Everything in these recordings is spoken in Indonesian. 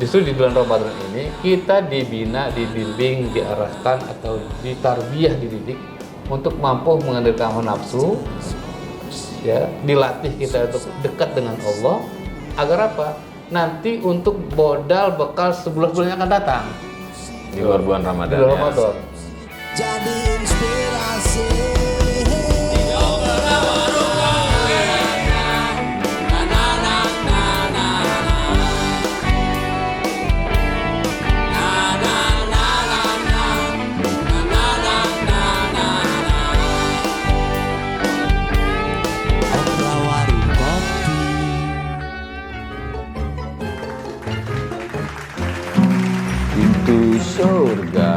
Justru di bulan Ramadan ini kita dibina, dibimbing, diarahkan atau ditarbiyah, dididik untuk mampu mengendalikan hawa nafsu, ya, dilatih kita untuk dekat dengan Allah agar apa? Nanti untuk modal bekal sebulan-bulan yang akan datang Di luar bulan Ramadan. di luar Ramadan. Jadi inspirasi. Ada warung kopi. Pintu surga.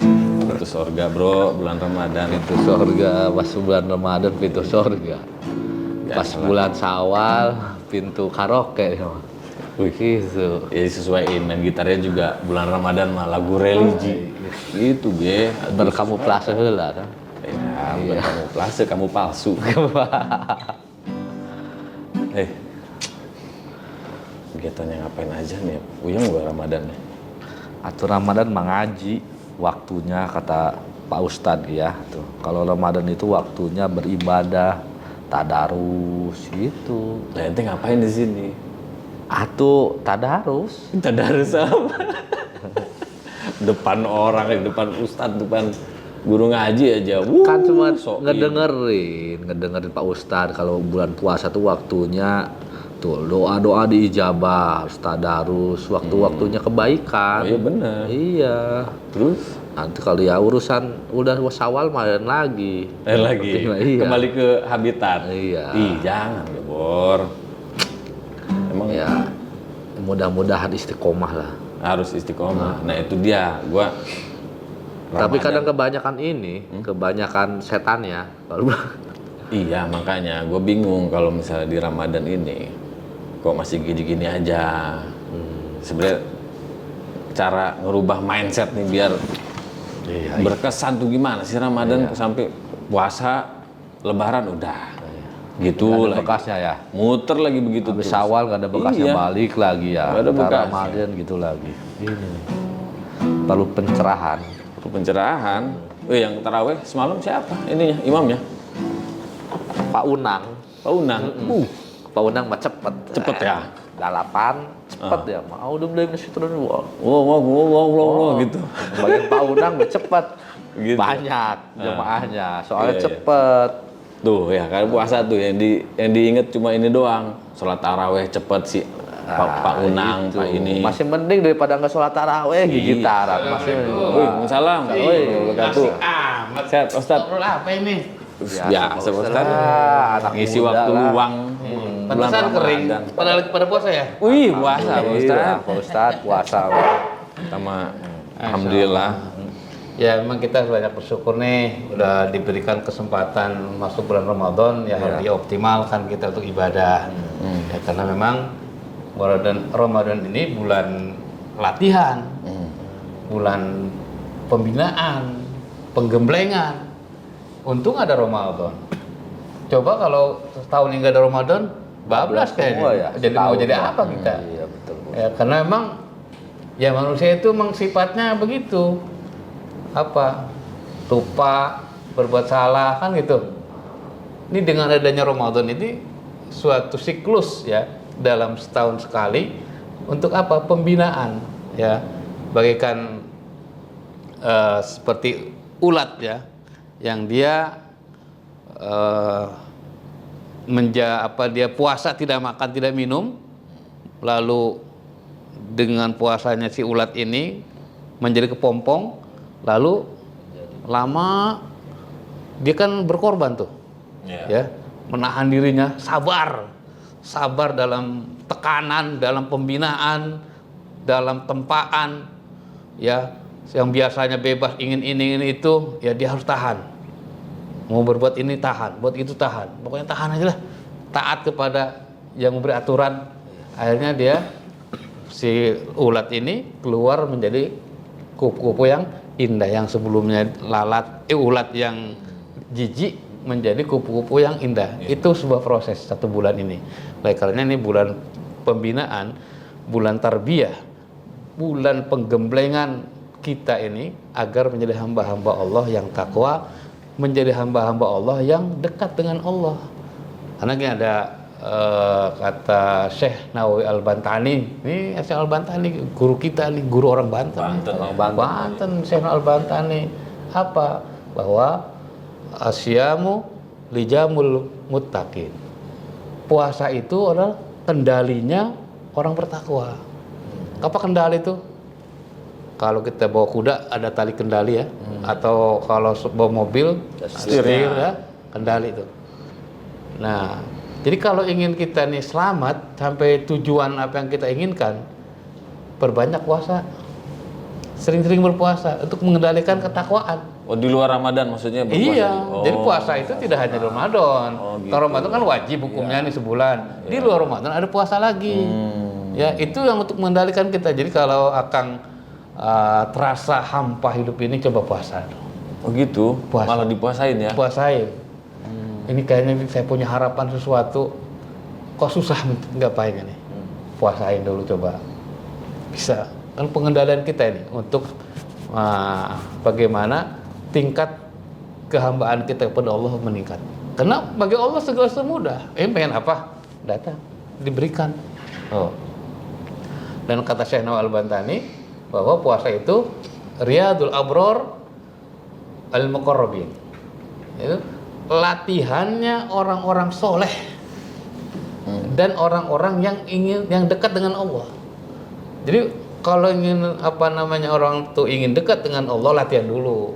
Pintu surga bro, bulan Ramadan itu. Pintu surga pas bulan Ramadan, pintu surga. Pas Biasalah. bulan Syawal, pintu karaoke. Wih, Gitu. ya sesuaiin main gitarnya juga bulan Ramadan mah lagu religi. Gitu ge. Berkamuflase heula kan. Ya, bukan kamu plase, kamu palsu. Kegiatannya ngapain aja nih? Uyang bulan Ramadan nih. Atau Ramadan mengaji waktunya kata Pak Ustadz ya tuh. Kalau Ramadan itu waktunya beribadah, tadarus gitu. Nah, ente ngapain di sini? Atau tadarus. Tadarus apa? Depan orang, depan ustadz, depan guru ngaji aja. Kan cuma sok ngedengerin Pak Ustadz kalau bulan puasa tuh waktunya tuh doa-doa diijabah, tadarus, waktu-waktunya Oh kebaikan. iya benar. Iya. Terus? Nanti kalau ya urusan udah Syawal main lagi. Lagi Iya. kembali ke habitat. Iya. Ih jangan ya Bor. Emang Ya, mudah-mudahan istiqomah lah. harus istiqomah. Nah itu dia, gua. Tapi Ramadan. kadang kebanyakan kebanyakan setan ya. Kalau Iya makanya gue bingung kalau misalnya di Ramadan ini kok masih gini-gini aja. Sebenarnya cara ngerubah mindset nih biar iya, berkesan tuh gimana sih Ramadan sampai puasa Lebaran udah gitu ada lagi. bekasnya ya. Muter lagi begitu Habis terus. awal nggak ada bekasnya, Iya. balik lagi ya. Nggak ada Ntar bekasnya. Ramadan gitu lagi. Ini perlu pencerahan. Pencerahan. Yang taraweh semalam siapa? Ininya imamnya. Pak Unang, Pak Unang. Pak Unang mah cepet. Cepet ya? Dalapan cepet ya. Mau udah beli nasi turun. Wow gitu. Bagian Pak Unang mah cepet. Gitu. Banyak jemaahnya. Soalnya Iya, iya. cepet. Tuh ya kan puasa tuh yang diinget cuma ini doang. Sholat taraweh cepet sih. Pak Unang, Itu. Pak ini. Masih mending daripada nggak sholat taraweh gigitaran. Masih Waalaikumsalam. Wabarakatuh. amat. Sehat Ustaz. Ngobrol apa ini? Biasa Pak Ustaz. Anak Ngisi muda waktu lah. luang. Pantesan kering. Ramadan. Pada lagi pada puasa ya? Wih, puasa Pak Ustaz. Iya, Pak Ustaz puasa. Sama alhamdulillah. Ya memang kita banyak bersyukur nih udah diberikan kesempatan masuk bulan Ramadan ya harus dioptimalkan kita untuk ibadah. Ya karena memang Ramadan ini bulan latihan, bulan pembinaan, penggemblengan. Untung ada Ramadan. Coba kalau setahun ini nggak ada Ramadan, bablas kayaknya. Jadi mau jadi apa kita? Iya betul. Ya, karena memang ya manusia itu memang sifatnya begitu. Apa? Lupa, berbuat salah kan gitu. Ini dengan adanya Ramadan ini suatu siklus ya dalam setahun sekali untuk apa? Pembinaan ya. Bagaikan seperti ulat ya yang dia dia puasa tidak makan tidak minum, lalu dengan puasanya si ulat ini menjadi kepompong, lalu lama dia kan berkorban tuh, ya menahan dirinya, sabar dalam tekanan, dalam pembinaan, dalam tempaan, ya yang biasanya bebas ingin ini itu, ya dia harus tahan. Mau berbuat ini tahan, buat itu tahan. Pokoknya tahan aja lah. Taat kepada yang memberi aturan. Akhirnya dia si ulat ini keluar menjadi kupu-kupu yang indah, yang sebelumnya ulat yang jijik menjadi kupu-kupu yang indah. Itu sebuah proses 1 bulan ini. Oleh karena ini bulan pembinaan, bulan tarbiyah, bulan penggemblengan kita ini agar menjadi hamba-hamba Allah yang takwa, menjadi hamba-hamba Allah yang dekat dengan Allah. Karena ini ada kata Syekh Nawawi Al-Bantani, ini Syekh Al-Bantani guru kita nih, guru orang Banten. Banten, Syekh Al-Bantani apa? Bahwa asyamu lijamul muttaqin. Puasa itu adalah kendalinya orang bertakwa. Apa kendali itu? Kalau kita bawa kuda ada tali kendali ya, atau kalau bawa mobil setir ya, kendali itu. Nah, jadi kalau ingin kita nih selamat sampai tujuan apa yang kita inginkan, perbanyak puasa, sering-sering berpuasa untuk mengendalikan ketakwaan. Oh, di luar Ramadan maksudnya berpuasa? Iya, Oh. jadi puasa itu tidak hanya di Ramadan. Gitu. Kalau Ramadan kan wajib hukumnya nih sebulan. Di luar Ramadan ada puasa lagi. Ya, itu yang untuk mengendalikan kita. Jadi kalau akan terasa hampa hidup ini, coba puasa. Oh gitu? Puasa. Malah dipuasain ya? Puasain. Ini kayaknya saya punya harapan sesuatu. Kok susah ngapain ini? Puasain dulu coba. Bisa. Kan pengendalian kita ini untuk bagaimana tingkat kehambaan kita kepada Allah meningkat. Karena bagi Allah segala sesuatu mudah. Pengen apa? Datang, diberikan. Oh. Dan kata Syekh Nawawi Al-Bantani bahwa puasa itu riyadul abror al-muqarrabin. Itu latihannya orang-orang soleh dan orang-orang yang dekat dengan Allah. Jadi kalau ingin orang tuh ingin dekat dengan Allah, latihan dulu.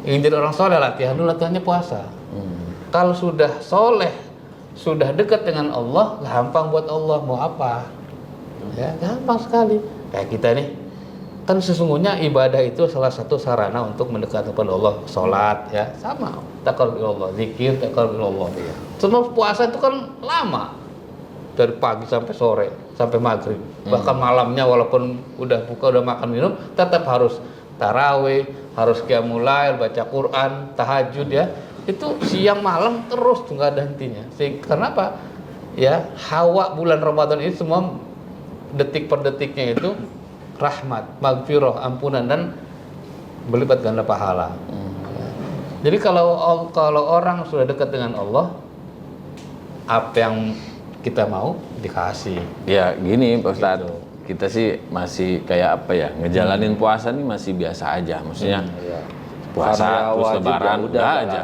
Ingin jadi orang soleh, latihan dulu, latihannya puasa. Kalau sudah soleh, sudah dekat dengan Allah, gampang buat Allah mau apa? Ya, gampang sekali. Kayak kita nih, kan sesungguhnya ibadah itu salah satu sarana untuk mendekat kepada Allah. Salat ya, sama. Taqarrub ila Allah, zikir, taqarrub ila Allah. Semua puasa itu kan lama. Dari pagi sampai sore, sampai maghrib. Bahkan malamnya walaupun udah buka, udah makan minum, tetap harus tarawih, harus qiyamul lail, baca Quran, tahajud ya. Itu siang malam terus tuh nggak ada hentinya. Karena apa? Ya, hawa bulan Ramadan ini semua detik per detiknya itu rahmat, maghfirah, ampunan dan berlipat ganda pahala. Jadi kalau orang sudah dekat dengan Allah, apa yang kita mau dikasih. Ya gini Pak Ustadz, kita sih masih kayak apa ya, ngejalanin puasa nih masih biasa aja. Maksudnya puasa terus lebaran udah aja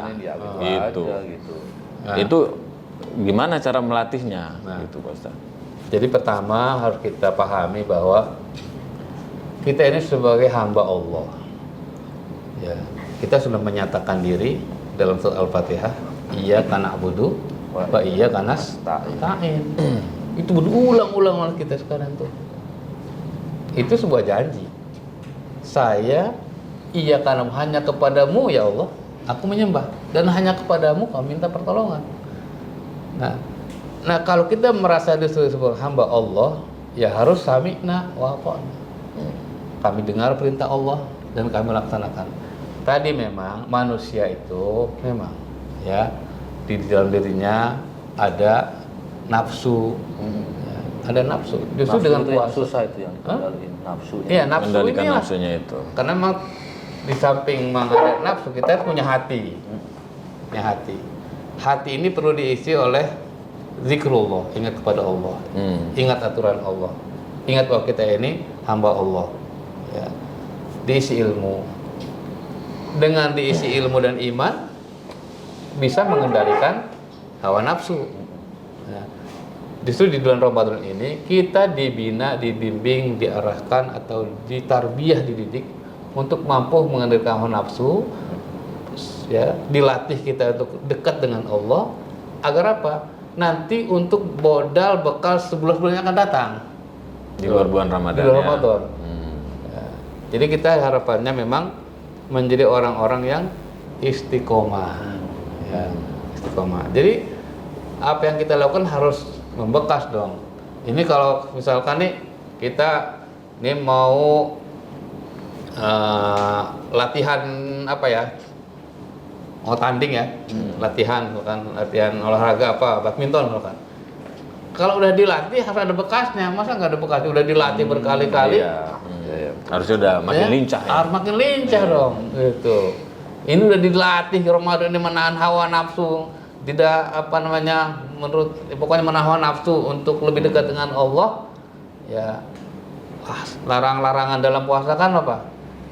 gitu. Nah. Itu gimana cara melatihnya gitu Pak Ustadz? Jadi pertama harus kita pahami bahwa kita ini sebagai hamba Allah. Ya, kita sudah menyatakan diri dalam surat Al-Fatihah, iyyaka na'budu wa iyyaka nasta'in. Itu berulang-ulang oleh kita sekarang tuh. Itu sebuah janji. Saya iyyaka na'budu, hanya kepadamu ya Allah aku menyembah, dan hanya kepadamu kau minta pertolongan. Nah, kalau kita merasa diri sebagai hamba Allah, ya harus sami'na wa ata'na. Kami dengar perintah Allah dan kami laksanakan. Tadi memang manusia itu memang ya di dalam dirinya ada nafsu. Ya, ada nafsu. Justru nafsu dengan itu yang puasa susah itu yang kendaliin nafsunya. Iya, nafsu Mengendalikan ini nafsunya itu. karena memang di samping menghadapi nafsu, kita punya hati. Punya hati. Hati ini perlu diisi oleh zikrullah, ingat kepada Allah. Ingat aturan Allah. Ingat bahwa kita ini hamba Allah. Ya. Diisi ilmu. Dengan diisi ilmu dan iman bisa mengendalikan hawa nafsu. Ya. Justru di bulan Ramadan ini kita dibina, dibimbing, diarahkan atau ditarbiyah, dididik untuk mampu mengendalikan hawa nafsu, ya, dilatih kita untuk dekat dengan Allah agar apa? Nanti untuk modal bekal sebulan-bulan yang akan datang Di luar bulan Ramadan. di luar ya. Ramadan. Ya. Jadi kita harapannya memang menjadi orang-orang yang istiqomah, ya, istiqomah. Jadi apa yang kita lakukan harus membekas dong. Ini kalau misalkan nih kita nih mau latihan apa ya, mau tanding ya, latihan bukan latihan olahraga apa, badminton bukan. kalau udah dilatih harus ada bekasnya. Masa nggak ada bekasnya? Udah dilatih berkali-kali. Iya. Harusnya udah makin lincah ya. Harus makin lincah dong. Gitu. Ini udah dilatih Ramadan ini menahan hawa nafsu. Tidak pokoknya menahan hawa nafsu untuk lebih dekat dengan Allah. Ya. Larang-larangan dalam puasa kan apa?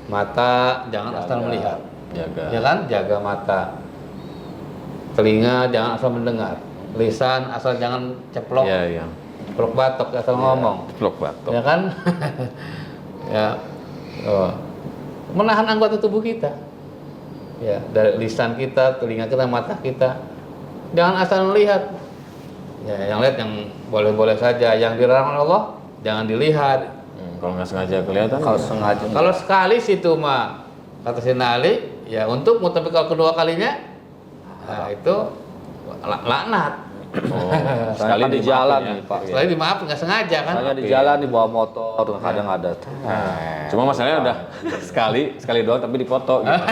Mata jangan asal melihat. Ya kan? Jaga mata. Telinga jangan asal mendengar. Lisan asal jangan ceplok. Iya. Ceplok batok asal ngomong. Ceplok batok. Ya kan? Ya. Menahan anggota tubuh kita. Ya, dari lisan kita, telinga kita, mata kita. Jangan asal melihat. Ya, yang lihat yang boleh-boleh saja, yang dilarang oleh Allah jangan dilihat. Kalau nggak sengaja kelihatan. Kalau sekali situ mah kata Sayyidina Ali, ya untukmu, tapi kalau kedua kalinya, nah itu laknat. Sekali di jalan nih, Pak. Sekali dimaaf nggak sengaja kan? Saya di jalan di bawa motor, kadang ada. Cuma masalahnya udah sekali doang tapi dipoto gitu.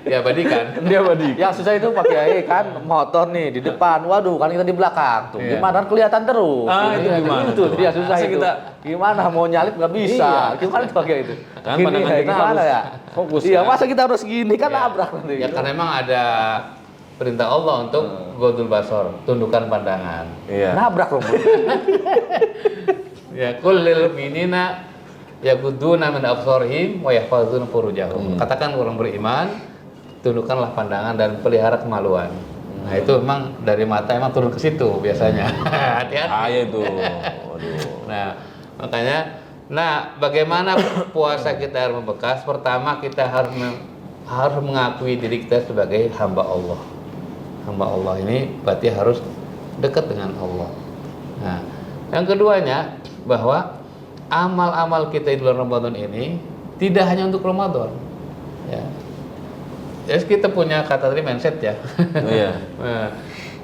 Ya badikan. Dia badi. Yang susah itu Pak Kiai kan motor nih di depan, waduh kan kita di belakang tuh. Iya. Gimana kelihatan terus. Itu gimana Itu tuh? dia susah Masa itu. kita- Gimana mau nyalip nggak bisa. Gimana tuh Pak Kiai itu? Kan Gini, pandangan kita gimana harus ya? fokus, Iya, kan? masa kita harus gini kan Ya. nabrak nanti. Ya karena memang ada perintah Allah untuk godul basor, tundukkan pandangan. Iya. Nabrak loh. Ya kullil minina yaghudduna min absarihim wa yahfazuna furujahum. Katakan orang beriman, tundukkanlah pandangan dan pelihara kemaluan. Nah, itu memang dari mata emang turun ke situ biasanya. Hati-hati. Bahaya itu. Waduh. Nah, makanya bagaimana puasa kita harus membekas? Pertama kita harus mengakui diri kita sebagai hamba Allah. Hamba Allah ini berarti harus dekat dengan Allah. Nah, yang keduanya bahwa amal-amal kita di bulan Ramadan ini tidak hanya untuk Ramadan. Ya. Jadi kita punya kata tadi mindset ya. Iya. Nah,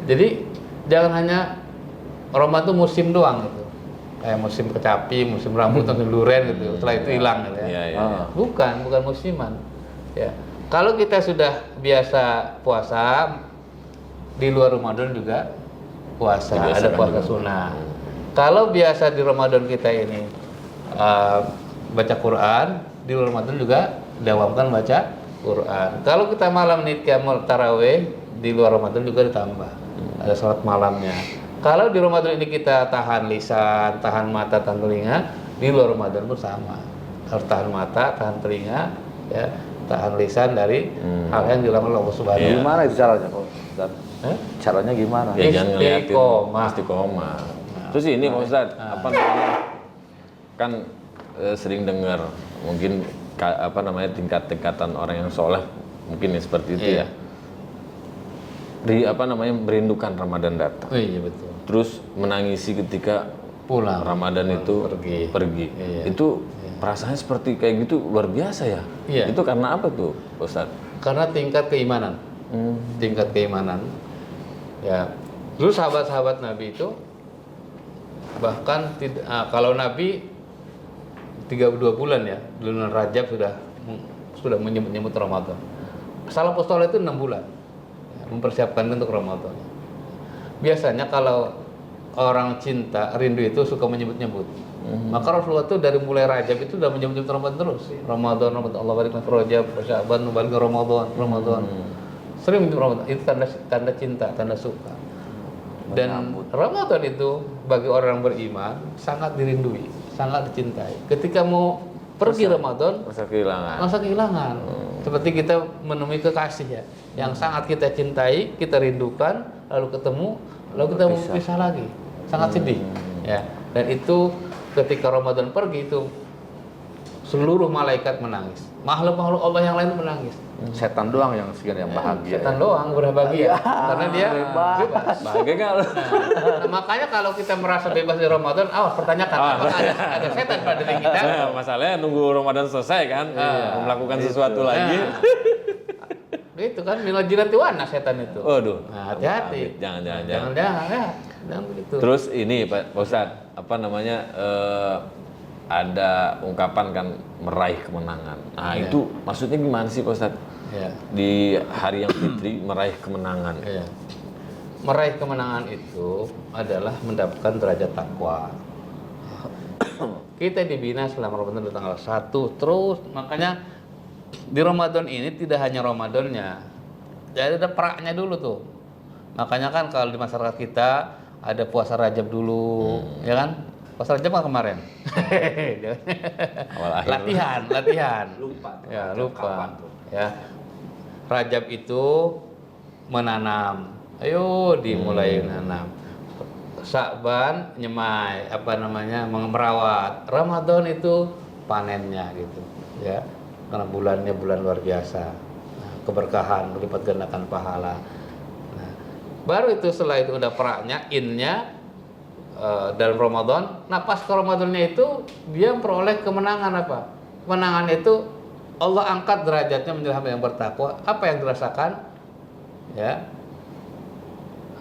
jadi jangan hanya Ramadan tuh musim doang gitu. Kayak musim kecapi, musim rambutan, musim durian gitu. Setelah itu hilang gitu ya. Iya. Bukan musiman. Ya. Kalau kita sudah biasa puasa di luar Ramadan juga puasa, ada Dibiasakan puasa juga. sunnah. Kalau biasa di Ramadan kita ini baca Quran, di luar Ramadan juga dawamkan baca Quran. Kalau kita malam nih qiyamul tarawih, di luar Ramadan juga ditambah. Ada sholat malamnya. Kalau di Ramadan ini kita tahan lisan, tahan mata, tahan telinga, di luar Ramadan pun sama. Harus tahan mata, tahan telinga, ya, tahan lisan dari hal yang dilarang oleh Allah Subhanahu wa Iya. Gimana itu caranya kok? Dan Hah? caranya gimana? Ya jangan ngeliatin Istiqomah. istiqomah. Terus ini Pak Ustadz, apa namanya? Kan sering dengar mungkin tingkat-tingkatan orang yang soleh mungkin ya seperti itu Iya. ya. Merindukan Ramadan datang. Oh iya betul. Terus menangisi ketika Pulang. Ramadan itu pergi. Iya. Itu perasaannya seperti kayak gitu luar biasa ya. Iya. Itu karena apa tuh, Pak Ustadz? Karena tingkat keimanan. Tingkat keimanan. Ya. Dulu sahabat-sahabat Nabi itu bahkan kalau Nabi 32 bulan ya, bulan Rajab sudah menyebut Ramadan. Salaf Saleh itu 6 bulan ya, mempersiapkan untuk Ramadan. Biasanya kalau orang cinta, rindu itu suka menyebut-nyebut. Maka Rasulullah itu dari mulai Rajab itu udah menyebut Ramadan terus. Ramadan, Allah barik fi Rajab, Sya'ban, barik Ramadan. Sering menyebut Ramadan. Itu tanda cinta, tanda suka. Dan Ramadan itu bagi orang beriman sangat dirindui, sangat dicintai. Ketika mau pergi Ramadan, Rasa kehilangan. masa kehilangan. Seperti kita menemui kekasih ya, yang sangat kita cintai, kita rindukan, lalu ketemu, lalu kita mau pisah lagi. Sangat sedih. Ya. Dan itu ketika Ramadan pergi itu seluruh malaikat menangis. Makhluk-makhluk Allah yang lain menangis. Setan doang yang sekian yang bahagia. Setan doang berbahagia karena dia bebas. Bahagia nggak lu? Nah, makanya kalau kita merasa bebas di Ramadan, awas pertanyakan apakah ada setan pada diri kita? Nah, masalahnya nunggu Ramadan selesai kan, mau melakukan sesuatu lagi. Itu kan minal jinati wana setan itu. Waduh. Nah, hati-hati. Jangan. Jangan ya. Jangan begitu. Terus ini Pak Ustadz, ada ungkapan kan meraih kemenangan. Nah itu maksudnya gimana sih Pak Ustadz? Ya. Di hari yang fitri meraih kemenangan. Iya. meraih kemenangan itu adalah mendapatkan derajat takwa. Kita dibina selama Ramadan dari tanggal 1 terus, makanya di Ramadan ini tidak hanya Ramadannya, jadi ada peraknya dulu tuh. Makanya kan kalau di masyarakat kita ada puasa Rajab dulu, ya kan? Puasa Rajab kan kemarin. Awal akhir. latihan. Lupa. Ya, Kapan lupa. tuh? Ya. Rajab itu menanam. Ayo dimulai menanam. Sya'ban nyemai, merawat. Ramadan itu panennya gitu, ya. Karena bulannya bulan luar biasa. Nah, keberkahan, melipat gandakan pahala. Nah, baru itu setelah itu udah peraknya, innya dalam Ramadan. Nah, pas ke Ramadannya itu dia memperoleh kemenangan apa? Kemenangan itu Allah angkat derajatnya menjadi hamba yang bertakwa. Apa yang dirasakan? Ya.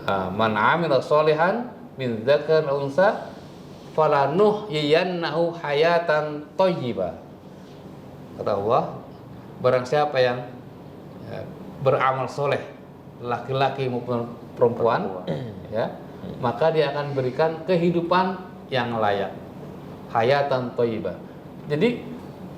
Man 'amila sholihan min dzakar aw unsa falanuhyiyannahu hayatan thayyibah. Kata Allah, barang siapa yang beramal soleh, laki-laki maupun perempuan, ya, maka dia akan berikan kehidupan yang layak, hayatan thayyibah. Jadi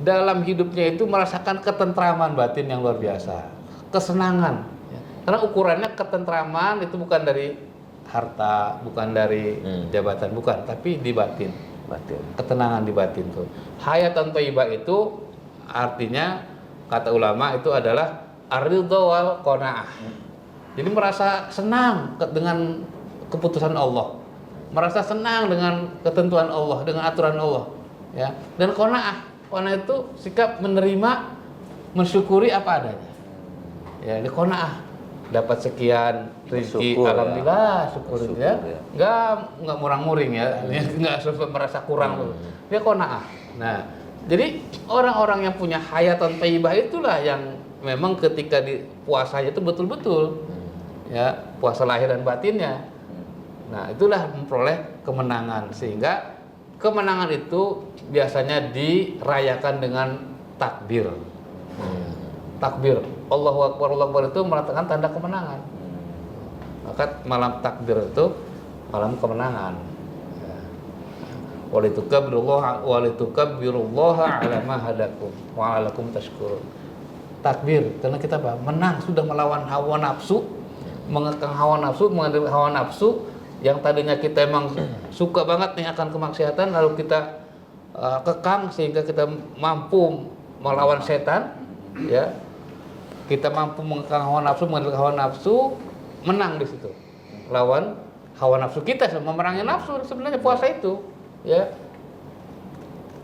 dalam hidupnya itu merasakan ketentraman batin yang luar biasa, kesenangan. Ya. Karena ukurannya ketentraman itu bukan dari harta, bukan dari jabatan, bukan, tapi di batin. Ketenangan di batin tuh. Hayatan thayyibah itu artinya, kata ulama, itu adalah ar-ridha wal qanaah. Jadi merasa senang dengan keputusan Allah, merasa senang dengan ketentuan Allah, dengan aturan Allah, ya. Dan qanaah itu sikap menerima, mensyukuri apa adanya. Ya, ini qanaah. Dapat sekian rezeki, Bersyukur, alhamdulillah, syukur ya. ya. Enggak murang-muring ya. Enggak merasa kurang. Dia qanaah. Nah, jadi orang-orang yang punya hayatan thayyibah itulah yang memang ketika di puasanya itu betul-betul ya, puasa lahir dan batinnya. Nah, itulah memperoleh kemenangan, sehingga kemenangan itu biasanya dirayakan dengan takbir. Takbir, Allahu Akbar, Allahu Akbar itu mengatakan tanda kemenangan. Maka malam takbir itu malam kemenangan. Walitukabbirullaha ala ma hadakum wa alakum tashkurun. Takbir, karena kita menang, sudah melawan hawa nafsu, mengekang hawa nafsu, mengambil hawa nafsu yang tadinya kita emang suka banget nih akan kemaksiatan, lalu kita kekang sehingga kita mampu melawan setan, ya. Kita mampu mengekang hawa nafsu, mengambil hawa nafsu, menang di situ. Lawan hawa nafsu kita, memerangi nafsu sebenarnya puasa itu, ya.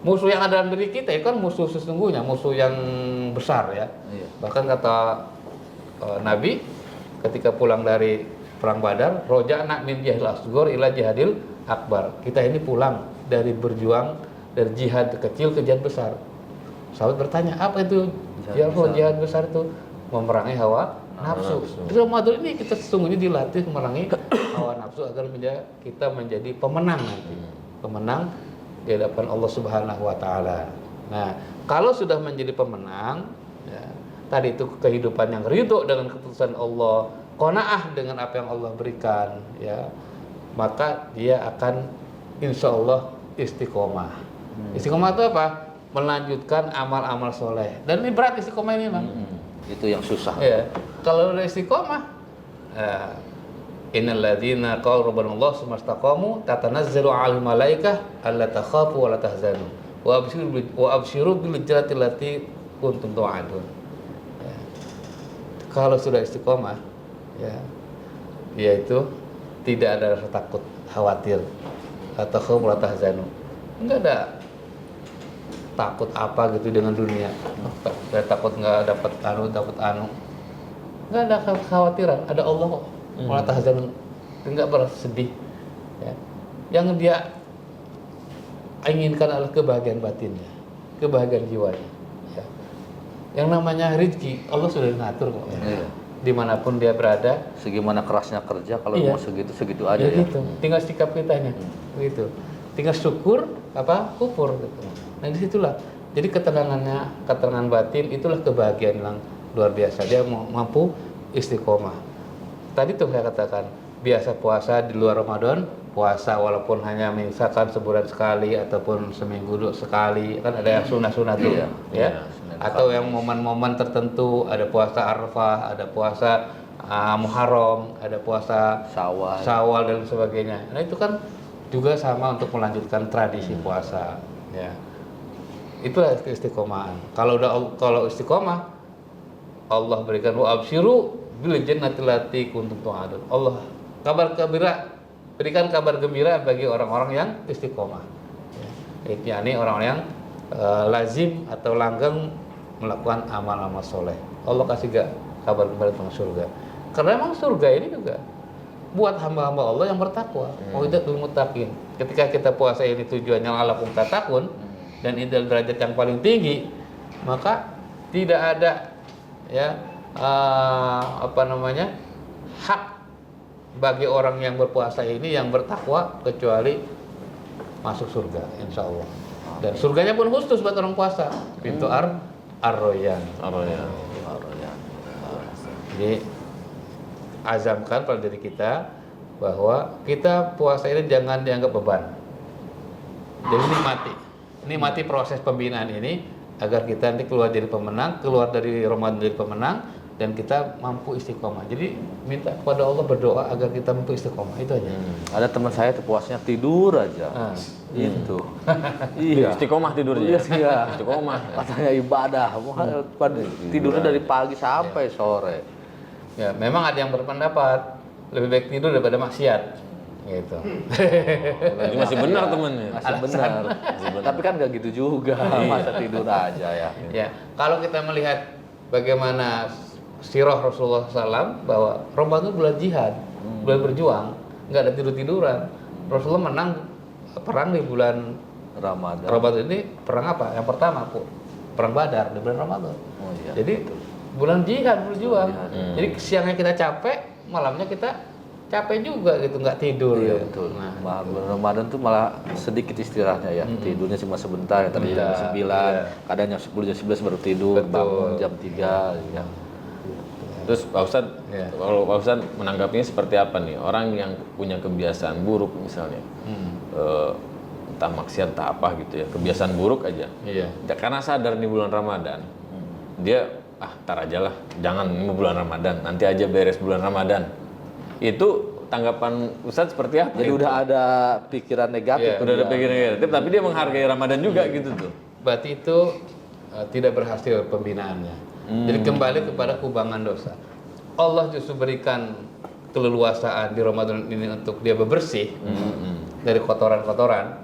Musuh yang ada dalam diri kita itu kan musuh sesungguhnya, musuh yang besar, ya. Iya. Bahkan kata Nabi ketika pulang dari perang Badar, roja'na min jihadil asghar ila jihadil akbar. Kita ini pulang dari berjuang dari jihad kecil ke jihad besar. Sahabat bertanya, apa itu jihad besar itu? Memerangi hawa nafsu. Di Ramadan ini kita sesungguhnya dilatih memerangi hawa nafsu agar kita menjadi pemenang nanti. Pemenang di hadapan Allah Subhanahu wa taala. Nah, kalau sudah menjadi pemenang, ya, tadi itu kehidupan yang ridho dengan keputusan Allah, qanaah dengan apa yang Allah berikan, ya, maka dia akan insya Allah istiqomah. Istiqomah itu apa? Melanjutkan amal-amal soleh. Dan ini berat istiqomah ini, Bang. Itu yang susah. Ya, kalau udah istiqomah, innal ladzina qalu rabbana Allah tsumma istaqamu tatanazzalu 'alaihim malaikah alla takhafu wa la tahzanu wa abshiru bil jannati allati kuntum tu'adun. Ya. Kalau sudah istiqomah, ya, yaitu tidak ada rasa takut, khawatir, atau khauf wa la tahzanu. Enggak ada takut apa gitu dengan dunia. Takut nggak dapat anu. Nggak ada kekhawatiran, ada Allah kok. Wala tahzanun, nggak bersedih. Ya. Yang dia inginkan adalah kebahagiaan batinnya, kebahagiaan jiwanya. Ya. Yang namanya rezeki, Allah sudah ngatur kok. Ya. Dimanapun dia berada. Segimana kerasnya kerja, kalau Iya. mau segitu aja Ya ya. gitu. Tinggal sikap kitanya, begitu. Tinggal syukur, kufur gitu. Nah disitulah. Jadi ketenangan batin itulah kebahagiaan yang luar biasa. Dia mampu istiqomah. Tadi tuh saya katakan, biasa puasa di luar Ramadan, puasa walaupun hanya misalkan sebulan sekali ataupun seminggu sekali, kan ada yang sunah-sunah tuh, Iya, ya. Senin Atau yang momen-momen tertentu, ada puasa Arafah, ada puasa Muharram, ada puasa Syawal. Syawal dan sebagainya. Nah itu kan juga sama untuk melanjutkan tradisi puasa, ya. Itulah istiqomahan. Kalau istiqomah, Allah berikan wa absyiru bil jannati allati kuntum tu'adun. Allah berikan kabar gembira bagi orang-orang yang istiqomah. Ya. Yakni orang-orang yang lazim atau langgeng melakukan amal-amal soleh. Allah kasih kabar gembira tentang surga. Karena memang surga ini juga buat hamba-hamba Allah yang bertakwa. Uiddatul muttaqin. Ketika kita puasa ini tujuannya la'allakum tattaqun dan itu derajat yang paling tinggi, maka tidak ada ya hak bagi orang yang berpuasa ini yang bertakwa kecuali masuk surga, insya Allah. Dan surganya pun khusus buat orang puasa, pintu Ar-Royan. Jadi azamkan pada diri kita bahwa kita puasa ini jangan dianggap beban. Jadi nikmati proses pembinaan ini agar kita nanti keluar dari Ramadan jadi pemenang, dan kita mampu istiqomah. Jadi minta kepada Allah, berdoa agar kita mampu istiqomah, itu aja. Ada teman saya tuh puasnya tidur aja. Itu. Iya. Istiqomah tidurnya. Iya. Istiqomah. Katanya ibadah, tidurnya dari pagi sampai sore. Ya, memang ada yang berpendapat lebih baik tidur daripada maksiat, gitu. Jadi masih benar temennya. Masih benar. Tapi kan nggak gitu juga, masa tidur aja ya. Ya, kalau kita melihat bagaimana sirah Rasulullah SAW bahwa Ramadan itu bulan jihad, bulan berjuang, nggak ada tidur-tiduran. Rasulullah menang perang di bulan Ramadan. Ramadan ini perang apa? Yang pertama, perang Badar di bulan Ramadan. Oh iya. Jadi bulan jihad, berjuang. Jihad. Jadi siangnya kita capek, malamnya kita capek juga gitu, nggak tidur. Iya ya. betul. Nah, Bulan Ramadan tuh malah sedikit istirahatnya ya. Tidurnya cuma sebentar ya, tadi jam 9, kadang jam 10, jam 11 baru tidur, Betul. bangun jam 3 ya. Terus Pak Ustadz, Ya. kalau Pak Ustadz menanggapinya seperti apa nih? Orang yang punya kebiasaan buruk misalnya, entah maksiat entah apa gitu ya, kebiasaan buruk aja. iya. Karena sadar nih bulan Ramadan, dia tar aja lah, jangan ini bulan Ramadan, nanti aja beres bulan Ramadan. Itu tanggapan Ustadz seperti apa? Jadi itu? udah ada pikiran negatif. Iya, udah ada pikiran negatif, tapi dia menghargai Ramadan juga gitu tuh. Berarti itu tidak berhasil pembinaannya. Jadi kembali kepada kubangan dosa. Allah justru berikan keleluasaan di Ramadan ini untuk dia bebersih dari kotoran-kotoran.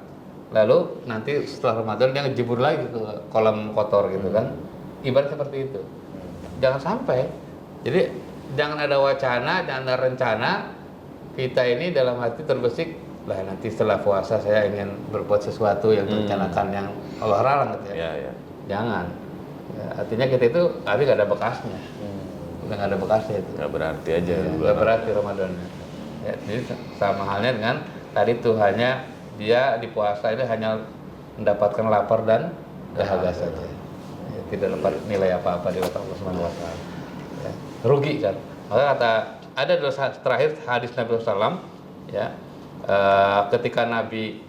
Lalu nanti setelah Ramadan dia ngejebur lagi ke kolam kotor gitu kan. Ibarat seperti itu. Jangan sampai. Jadi jangan ada wacana, jangan ada rencana kita ini dalam hati terbesik, lah nanti setelah puasa saya ingin berbuat sesuatu yang direncanakan yang Allah larang gitu ya. Ya. Jangan. Ya, artinya kita itu tapi nggak ada bekasnya. Udah nggak ada bekasnya itu. Nggak berarti aja. Ya, bulan nggak berarti Ramadannya. Ya, jadi sama halnya dengan tadi tuh hanya dia di puasa ini hanya mendapatkan lapar dan dahaga saja. Ya, tidak dapat nilai apa-apa di mata Allah Subhanahu wa taala. Ya, rugi kan. Maka kata ada dosa terakhir hadis Nabi SAW ya, ketika Nabi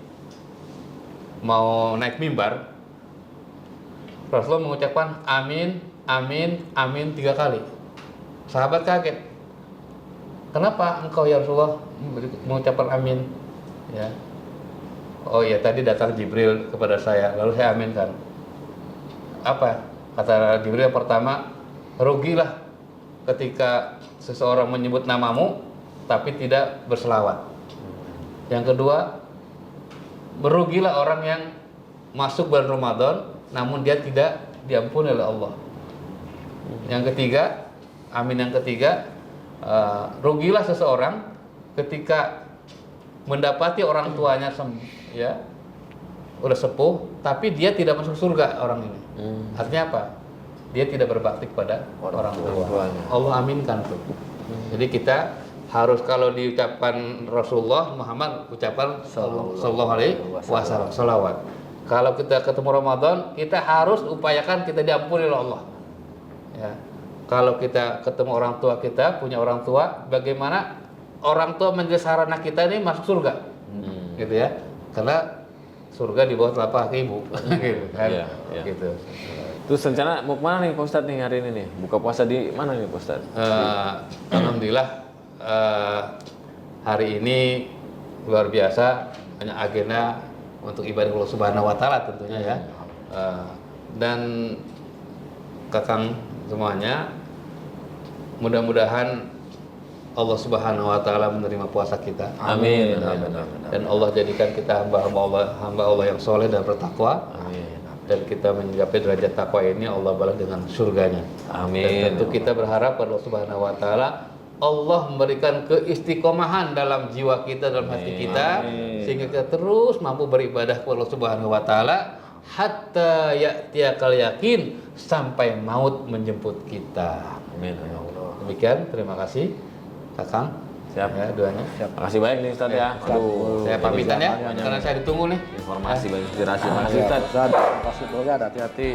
mau naik mimbar, Rasulullah mengucapkan amin, amin, amin 3 kali. Sahabat kaget. Kenapa engkau ya Rasulullah mengucapkan amin? Ya. Oh iya, tadi datang Jibril kepada saya, lalu saya aminkan. Apa? Kata Jibril yang pertama, rugilah ketika seseorang menyebut namamu tapi tidak berselawat. Yang kedua, merugilah orang yang masuk bulan Ramadan namun dia tidak diampuni oleh Allah. Yang ketiga, amin yang ketiga, rugilah seseorang ketika mendapati orang tuanya ya udah sepuh tapi dia tidak masuk surga orang ini. Artinya apa? Dia tidak berbakti kepada orang tuanya. Allah aminkan tuh. Jadi kita harus kalau diucapkan Rasulullah Muhammad ucapan sallallahu alaihi wasallam salawat. Kalau kita ketemu Ramadan, kita harus upayakan kita diampuni oleh Allah. Ya. Kalau kita ketemu orang tua kita, punya orang tua, bagaimana orang tua menjadi sarana kita ini masuk surga, gitu ya. Karena surga di bawah telapak kaki ibu, gitu kan. Iya, iya. Gitu. Terus rencana mau kemana nih Pak Ustadz nih hari ini nih? Buka puasa di mana nih Pak Ustadz? Alhamdulillah hari ini luar biasa, banyak agenda untuk ibadah Allah Subhanahu Wa Taala tentunya ya. Dan kakang semuanya, mudah-mudahan Allah Subhanahu Wa Taala menerima puasa kita. Amin. Dan Allah jadikan kita hamba Allah yang soleh dan bertakwa. Amin. Dan kita mencapai derajat takwa ini Allah balas dengan surganya. Amin. Dan tentu kita berharap pada Allah Subhanahu Wa Taala Allah memberikan keistiqomahan dalam jiwa kita, dalam hati kita, sehingga kita terus mampu beribadah kepada Allah Subhanahu Wa Taala hatta ya'tiyakal yakin, sampai maut menjemput kita. Amin. Ya Allah. Demikian, terima kasih Kakang. Siap. Ya, doanya. Makasih banyak nih Ustadz ya. Aduh. Saya pamitan ya, karena saya ditunggu nih. Informasi banyak inspirasi. Makasih Ustadz. Ustaz, kasih keluarga, hati-hati.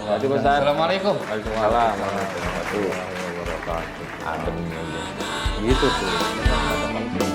Hati Ustadz. Assalamualaikum. Waalaikumsalam warahmatullahi wabarakatuh. Adem aja. Gitu tuh.